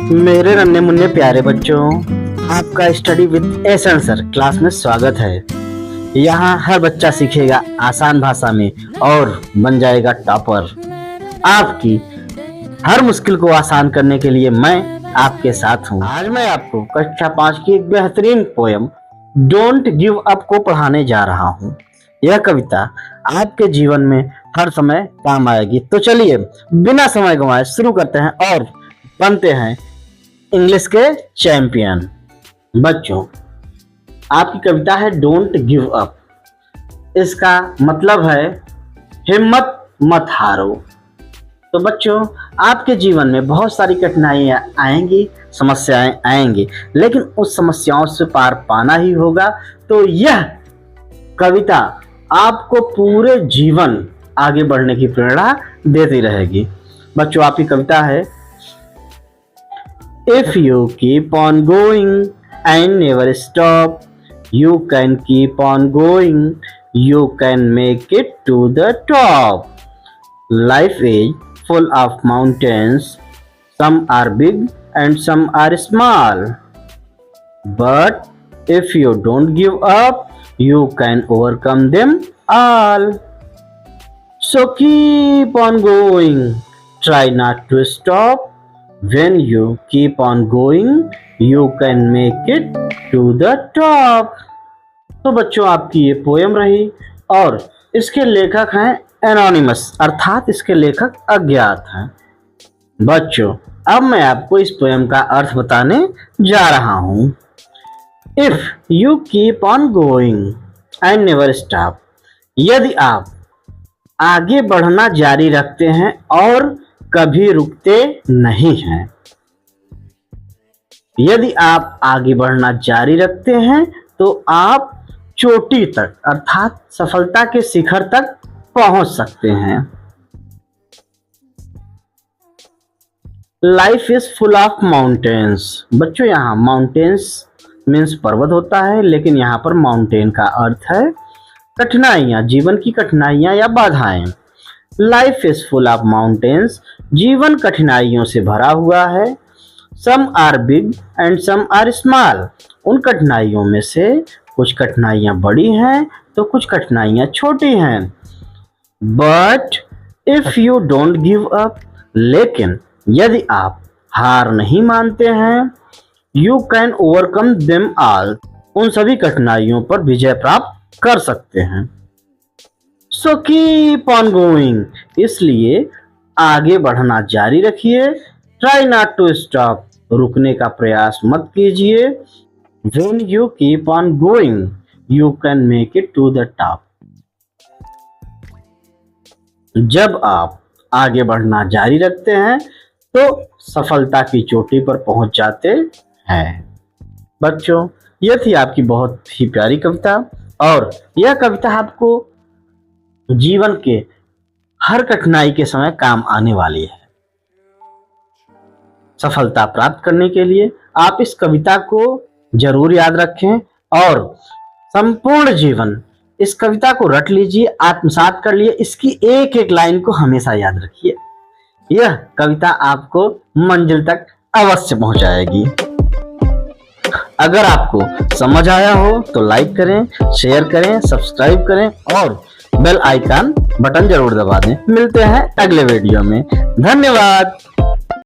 मेरे नन्हे मुन्ने प्यारे बच्चों, आपका study with essence sir class में स्वागत है। यहाँ हर बच्चा सीखेगा आसान भाषा में और बन जाएगा टॉपर। आपकी हर मुश्किल को आसान करने के लिए मैं आपके साथ हूँ। आज मैं आपको कक्षा 5 की एक बेहतरीन पोयम डोंट गिव अप को पढ़ाने जा रहा हूँ। यह कविता आपके जीवन में हर समय काम आएगी। तो चलिए बिना समय गंवाए शुरू करते हैं और बनते हैं इंग्लिश के चैंपियन। बच्चों, आपकी कविता है डोंट गिव अप। इसका मतलब है हिम्मत मत हारो। तो बच्चों, आपके जीवन में बहुत सारी कठिनाइयां आएंगी, समस्याएं आएंगी, लेकिन उस समस्याओं से पार पाना ही होगा। तो यह कविता आपको पूरे जीवन आगे बढ़ने की प्रेरणा देती रहेगी। बच्चों, आपकी कविता है If you keep on going and never stop, you can keep on going, you can make it to the top. Life is full of mountains, some are big and some are small. But if you don't give up, you can overcome them all. So keep on going, try not to stop. When you keep on going, you can make it to the top. तो बच्चों, आपकी ये poem रही और इसके लेखक हैं anonymous, अर्थात इसके लेखक अज्ञात हैं। बच्चों, अब मैं आपको इस पोयम का अर्थ बताने जा रहा हूँ। If you keep on going and never stop, यदि आप आगे बढ़ना जारी रखते हैं और कभी रुकते नहीं हैं। यदि आप आगे बढ़ना जारी रखते हैं तो आप चोटी तक अर्थात सफलता के शिखर तक पहुंच सकते हैं। Life is full of mountains. बच्चों, यहाँ माउंटेन्स मीन्स पर्वत होता है, लेकिन यहाँ पर माउंटेन का अर्थ है कठिनाइयां, जीवन की कठिनाइयां या बाधाएं। Life is full of mountains, जीवन कठिनाइयों से भरा हुआ है। Some are big and some are small, उन कठिनाइयों में से कुछ कठिनाइयां बड़ी हैं तो कुछ कठिनाइयां छोटी हैं। But if you don't give up, लेकिन यदि आप हार नहीं मानते हैं, you can overcome them all, उन सभी कठिनाइयों पर विजय प्राप्त कर सकते हैं। सो कीप ऑन गोइंग, इसलिए आगे बढ़ना जारी रखिए। ट्राई नॉट टू स्टॉप, रुकने का प्रयास मत कीजिए। When you keep on going, you can make it to the top, जब आप आगे बढ़ना जारी रखते हैं तो सफलता की चोटी पर पहुंच जाते हैं। बच्चों, यह थी आपकी बहुत ही प्यारी कविता और यह कविता आपको जीवन के हर कठिनाई के समय काम आने वाली है। सफलता प्राप्त करने के लिए आप इस कविता को जरूर याद रखें और संपूर्ण जीवन इस कविता को रट लीजिए, आत्मसात कर लिए। इसकी एक एक लाइन को हमेशा याद रखिए। यह कविता आपको मंजिल तक अवश्य पहुंचाएगी। अगर आपको समझ आया हो तो लाइक करें, शेयर करें, सब्सक्राइब करें और बेल आइकन बटन जरूर दबा दें। मिलते हैं अगले वीडियो में। धन्यवाद।